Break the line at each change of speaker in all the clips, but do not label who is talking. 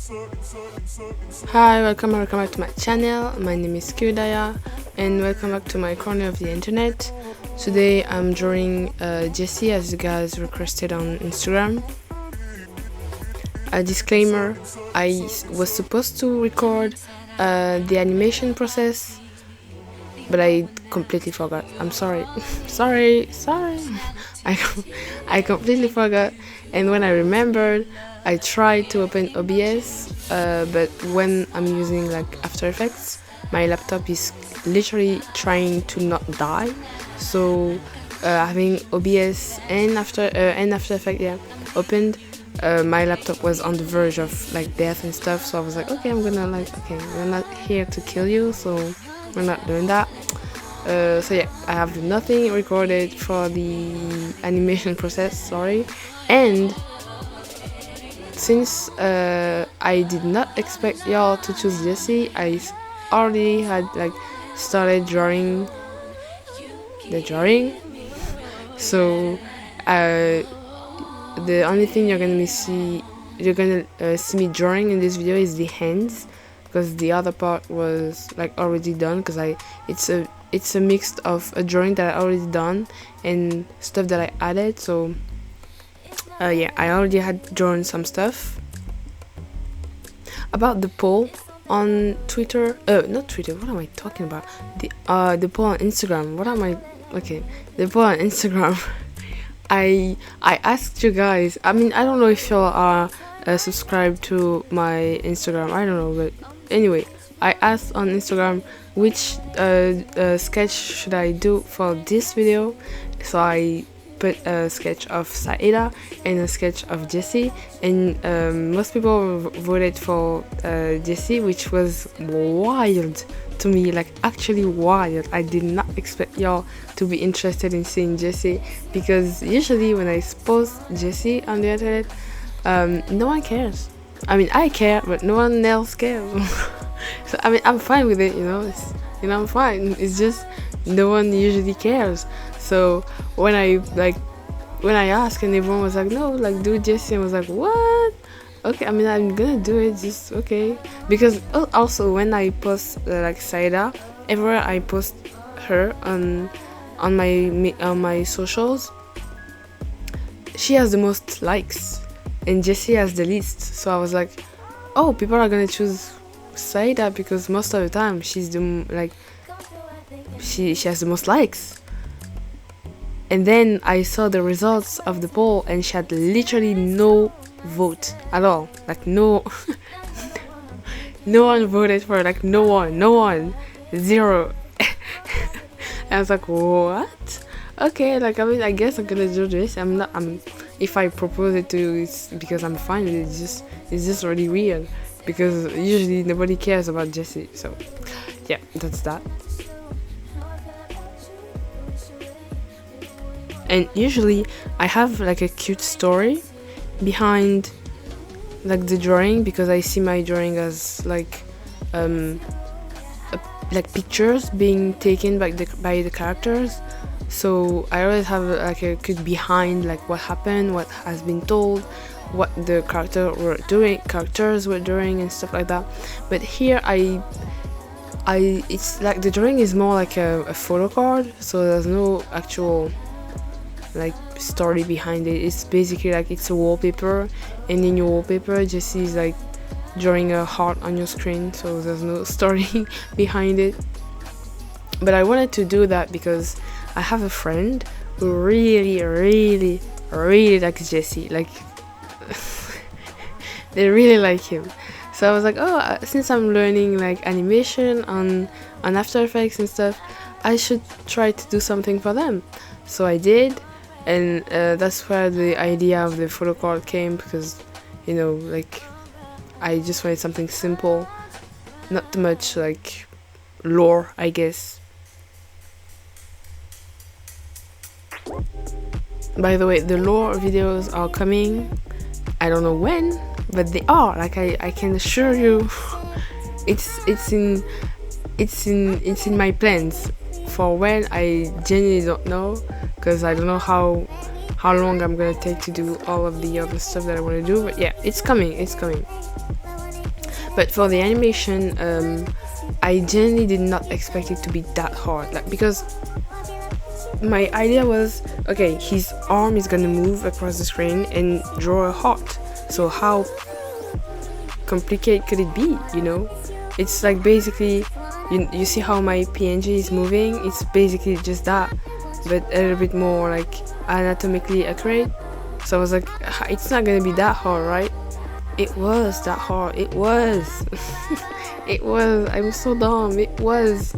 Hi, welcome back to my channel. My name is Kyudaya and welcome back to my corner of the internet. Today I'm drawing Jessie as you guys requested on Instagram. A disclaimer, I was supposed to record the animation process, but I completely forgot. I'm sorry. sorry. I completely forgot, and when I remembered, I tried to open OBS, but when I'm using like After Effects, my laptop is literally trying to not die. So having OBS and After Effects opened, my laptop was on the verge of like death and stuff. So I was like, okay, we're not here to kill you, so we're not doing that. So yeah, I have nothing recorded for the animation process, sorry. And since I did not expect y'all to choose Jessie, I already had like started drawing the drawing. So the only thing you're gonna see me drawing in this video is the hands, because the other part was like already done, because it's a mix of a drawing that I already done and stuff that I added. So yeah, I already had drawn some stuff. About the poll on Twitter, not Twitter, what am I talking about? The poll on Instagram, the poll on Instagram. I asked you guys, I mean, I don't know if y'all are subscribed to my Instagram, I don't know, but anyway, I asked on Instagram which sketch should I do for this video. So I put a sketch of Saida and a sketch of Jessie, and most people voted for Jessie, which was wild to me, like actually wild. I did not expect y'all to be interested in seeing Jessie, because usually when I post Jessie on the internet, no one cares. I mean, I care, but no one else cares. So I mean, I'm fine with it, I'm fine. It's just no one usually cares. So when I asked and everyone was like, no, like do Jessie, I was like, what? Okay, I mean, I'm gonna do it, just okay. Because also when I post like Saida, everywhere I post her on my socials, she has the most likes and Jessie has the least. So I was like, oh, people are gonna choose Saida because most of the time she's she has the most likes. And then I saw the results of the poll and she had literally no vote at all, like no no one voted for her, like no one, zero. And I was like, what? Okay, like I mean, I guess I'm gonna do this. If I propose it to you, it's because I'm fine with it. It's just really weird, because usually nobody cares about Jessie. So yeah, that's that. And usually I have like a cute story behind like the drawing, because I see my drawing as like pictures being taken by the characters. So I always have like a cute behind, like what happened, what has been told, what the characters were doing and stuff like that. But here it's like the drawing is more like a photo card, so there's no actual like story behind it. It's basically like it's a wallpaper, and in your wallpaper Jessie is like drawing a heart on your screen, so there's no story behind it. But I wanted to do that because I have a friend who really likes Jessie, like they really like him. So I was like, oh, since I'm learning like animation on After Effects and stuff, I should try to do something for them. So I did, and that's where the idea of the photo card came, because like I just wanted something simple, not too much like lore, I guess. By the way, the lore videos are coming. I don't know when, but they are. Like I can assure you, it's in my plans. For when, I genuinely don't know, because I don't know how long I'm gonna take to do all of the other stuff that I want to do. But yeah, it's coming. But for the animation, I genuinely did not expect it to be that hard, like, because my idea was, okay, his arm is gonna move across the screen and draw a heart, so how complicated could it be, you know? It's like basically, you see how my PNG is moving, it's basically just that, but a little bit more like anatomically accurate. So I was like, it's not gonna be that hard, right? It was that hard. It was. It was. I was so dumb. It was.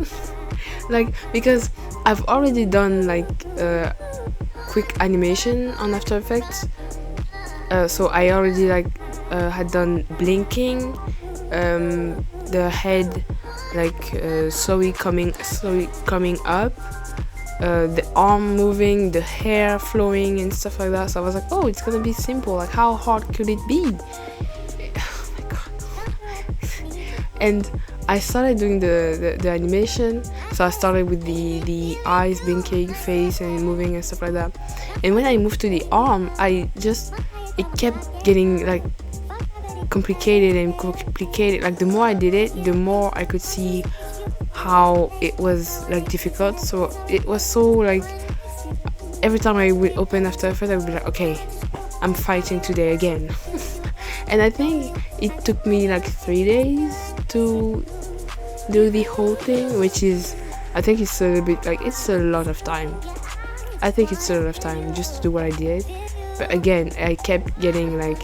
Like, because I've already done like quick animation on After Effects. So I already like had done blinking, the head like slowly coming up, the arm moving, the hair flowing and stuff like that. So I was like, oh, it's gonna be simple. Like, how hard could it be? Oh my god. And I started doing the animation. So I started with the eyes blinking, face and moving and stuff like that. And when I moved to the arm, it kept getting like complicated and complicated. Like, the more I did it, the more I could see how it was like difficult. So it was so like, every time I would open After Effects, I would be like, okay, I'm fighting today again. And I think it took me like 3 days to do the whole thing, which is, I think it's a little bit like, it's a lot of time. I think it's a lot of time just to do what I did. But again, I kept getting like,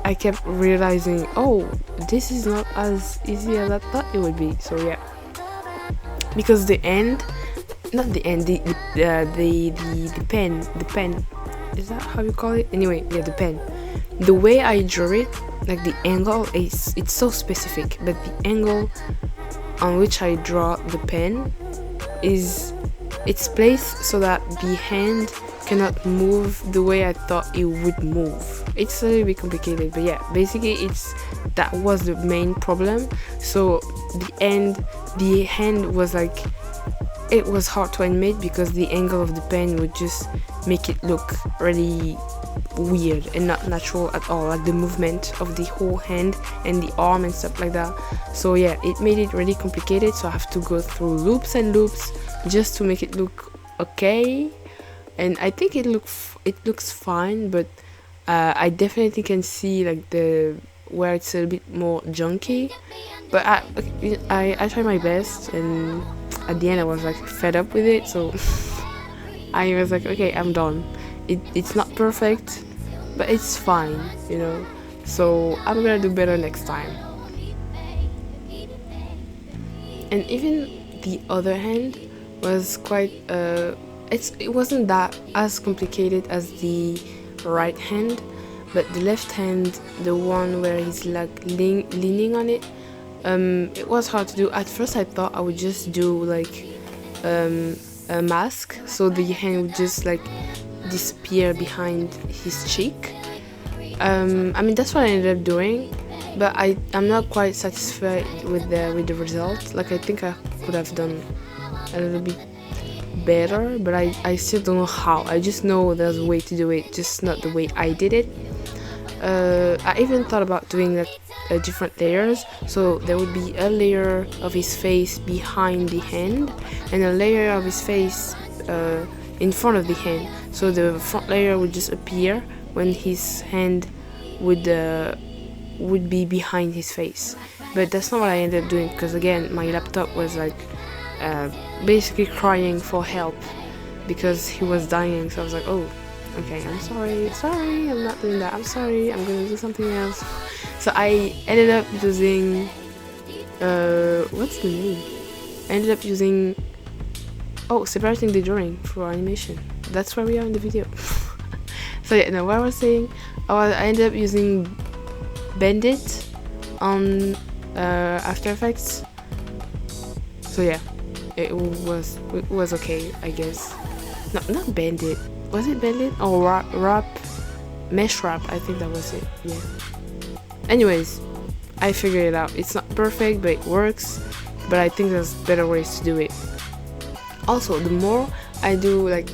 I kept realizing, oh, this is not as easy as I thought it would be. So yeah, because the pen, is that how you call it? Anyway, yeah, the pen. The way I drew it, like the angle, it's so specific, but the angle on which I draw the pen it's placed so that the hand cannot move the way I thought it would move. It's a little bit complicated, but yeah, basically that was the main problem. So the hand was like, it was hard to animate because the angle of the pen would just make it look really weird and not natural at all, like the movement of the whole hand and the arm and stuff like that. So yeah, it made it really complicated, so I have to go through loops and loops just to make it look okay. And I think it looks fine, but I definitely can see like where it's a little bit more junky. But I try my best, and at the end I was like fed up with it, so I was like, okay, I'm done. It's not perfect, but it's fine, you know. So I'm gonna do better next time. And even the other hand was quite it wasn't that as complicated as the right hand, but the left hand, the one where he's like leaning on it, it was hard to do. At first I thought I would just do like a mask, so the hand would just like disappear behind his cheek. I mean, that's what I ended up doing, but I'm not quite satisfied with the result. Like, I think I could have done a little bit better, but I still don't know how. I just know there's a way to do it, just not the way I did it. I even thought about doing like different layers, so there would be a layer of his face behind the hand and a layer of his face in front of the hand, so the front layer would just appear when his hand would be behind his face. But that's not what I ended up doing, because again, my laptop was like basically crying for help because he was dying. So I was like, oh, okay, I'm sorry, I'm not doing that, I'm sorry, I'm gonna do something else. So I ended up using what's the name? I ended up using separating the drawing for animation. That's where we are in the video. So yeah, no, what I was saying, I ended up using Bandit on After Effects. So yeah, it was okay, I guess. No, not Bandit. Was it Bandit? Oh, Mesh Wrap. I think that was it. Yeah. Anyways, I figured it out. It's not perfect, but it works. But I think there's better ways to do it. Also, the more I do like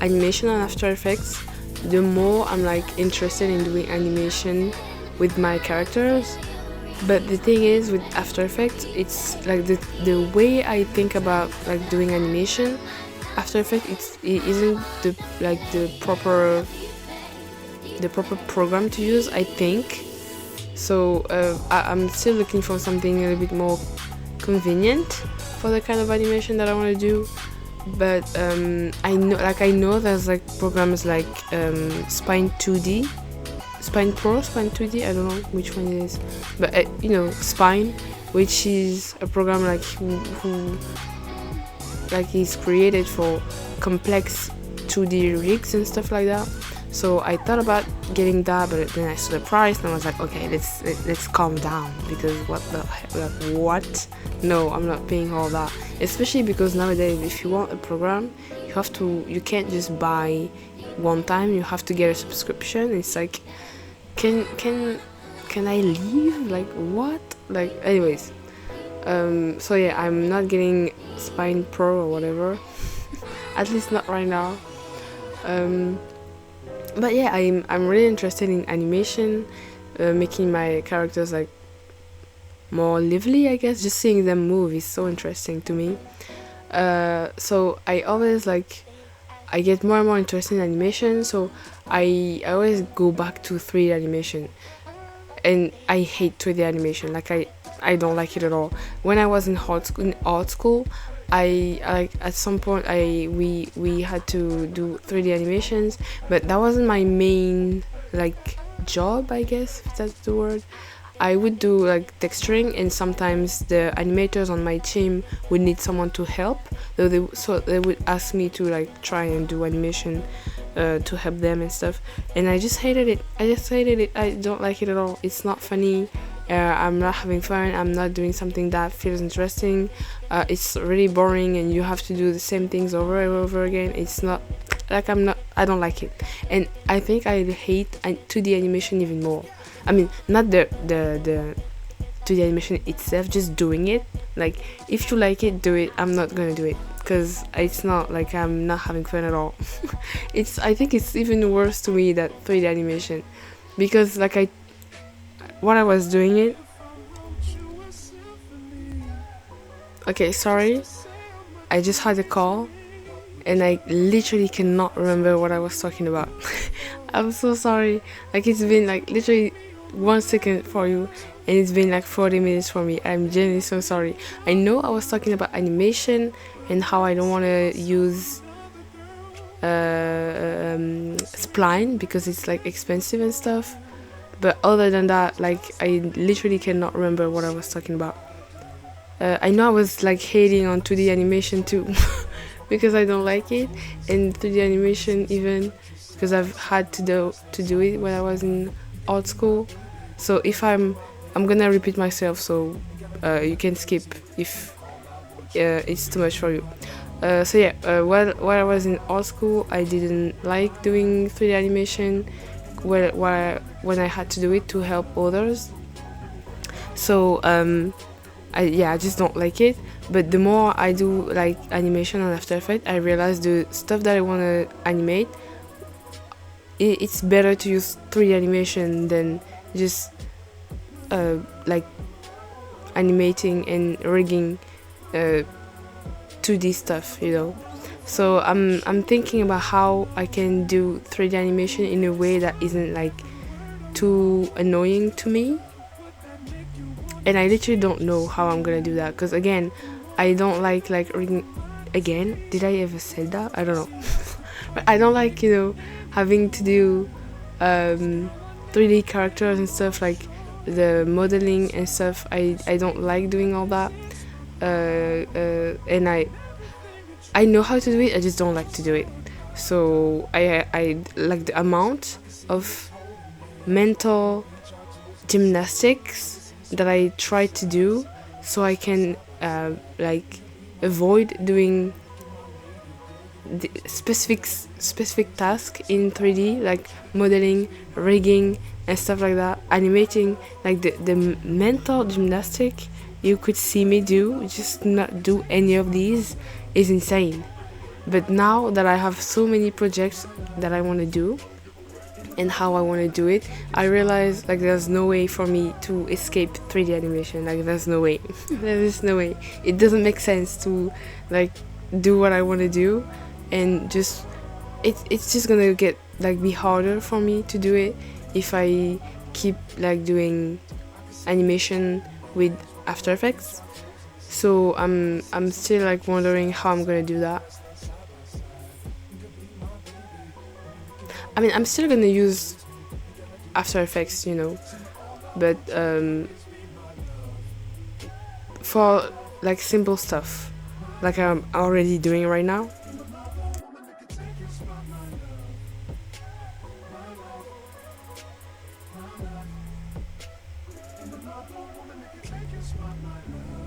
animation on After Effects, the more I'm like interested in doing animation with my characters, But the thing is, with After Effects, it's like the way I think about like doing animation. After Effects, it isn't the proper program to use, I think. So I'm still looking for something a little bit more convenient for the kind of animation that I want to do. But I know there's like programs like Spine 2D, Spine Pro, Spine 2D. I don't know which one it is, but Spine, which is a program like who like is created for complex 2D rigs and stuff like that. So I thought about getting that, but then I saw the price and I was like, okay, let's calm down, because what the heck, like, what? No, I'm not paying all that. Especially because nowadays, if you want a program, you can't just buy one time. You have to get a subscription. It's like, can I leave? Like what? Like anyways. So yeah, I'm not getting Spine Pro or whatever. At least not right now. But yeah, I'm really interested in animation, making my characters like more lively, I guess. Just seeing them move is so interesting to me. So I always I get more and more interested in animation. So I always go back to 3D animation, and I hate 3D animation. Like I don't like it at all. When I was in art school, I at some point we had to do 3D animations, but that wasn't my main job, I guess, if that's the word. I would do texturing, and sometimes the animators on my team would need someone to help, so they would ask me to try and do animation to help them and stuff, and I just hated it. I don't like it at all. It's not funny. I'm not having fun. I'm not doing something that feels interesting. It's really boring, and you have to do the same things over and over again. It's not I don't like it, and I think I hate 2D animation even more. I mean, not the 2D animation itself, just doing it. Like, if you like it, do it. I'm not gonna do it, because it's not I'm not having fun at all. I think it's even worse to me, that 3D animation, because what I was doing it. Okay, sorry. I just had a call, and I literally cannot remember what I was talking about. I'm so sorry. It's been literally 1 second for you, and it's been 40 minutes for me. I'm genuinely so sorry. I know I was talking about animation and how I don't want to use spline because it's expensive and stuff. But other than that, I literally cannot remember what I was talking about. I know I was hating on 2D animation too, because I don't like it, and 3D animation even because I've had to do it when I was in art school. So if I'm gonna repeat myself, so you can skip if it's too much for you. So yeah, while I was in art school, I didn't like doing 3D animation when I had to do it to help others. So I just don't like it. But the more I do animation on After Effects, I realize the stuff that I want to animate, it's better to use 3D animation than just animating and rigging 2D stuff, So I'm thinking about how I can do 3D animation in a way that isn't too annoying to me. And I literally don't know how I'm gonna do that, because again, I don't like rigging. Again, did I ever say that? I don't know. But I don't like having to do 3D characters and stuff, the modeling and stuff. I don't like doing all that. And I know how to do it, I just don't like to do it. So I like the amount of mental gymnastics that I try to do, so I can avoid doing the specific task in 3D, modeling, rigging and stuff like that, animating. The mental gymnastic you could see me do, just not do any of these, is insane. But now that I have so many projects that I want to do, and how I want to do it, I realized like there's no way for me to escape 3D animation. Like there's no way. There is no way. It doesn't make sense to like do what I want to do, and just it's just gonna get like be harder for me to do it if I keep like doing animation with After Effects. So I'm still like wondering how I'm gonna do that. I mean, I'm still gonna use After Effects, you know, but for like simple stuff, like I'm already doing right now.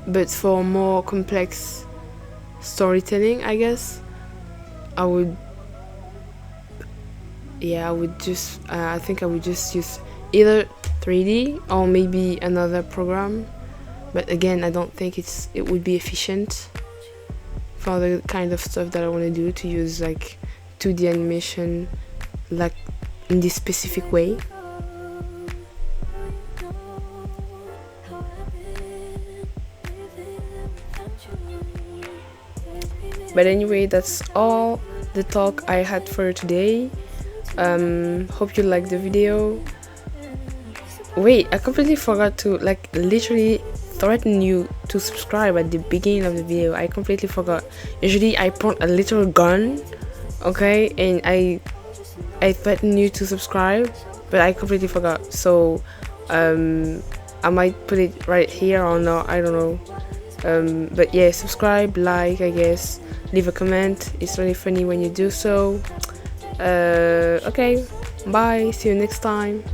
But for more complex storytelling, I guess I would, yeah, I would just, I think I would just use either 3D or maybe another program. But again, I don't think it would be efficient for the kind of stuff that I want to do to use like 2D animation like in this specific way. But anyway, that's all the talk I had for today. Hope you liked the video. Wait, I completely forgot to like literally threaten you to subscribe at the beginning of the video. I completely forgot. Usually I point a little gun, okay, and I threaten you to subscribe, but I completely forgot. So I might put it right here or not, I don't know. But yeah, subscribe, like, I guess, leave a comment. It's really funny when you do so. Okay, bye, see you next time.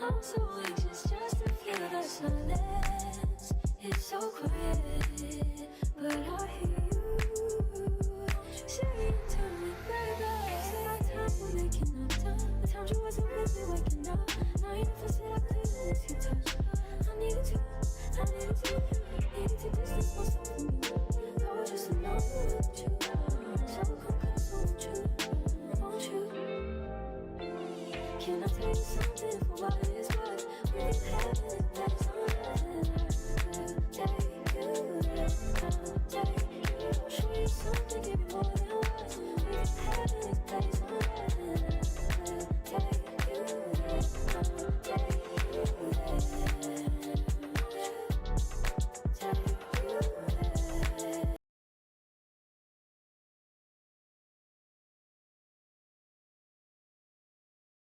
I'm so anxious just to feel the silence. It's so quiet, but I hear you saying to me, baby, say our time, we're making up time. The time you wasn't really waking up. Now you never said I couldn't miss your touch. I needed to distance myself from you. I was just alone with you, so come close, won't you? Won't you? Can I tell you something for what it is worth? We've had it,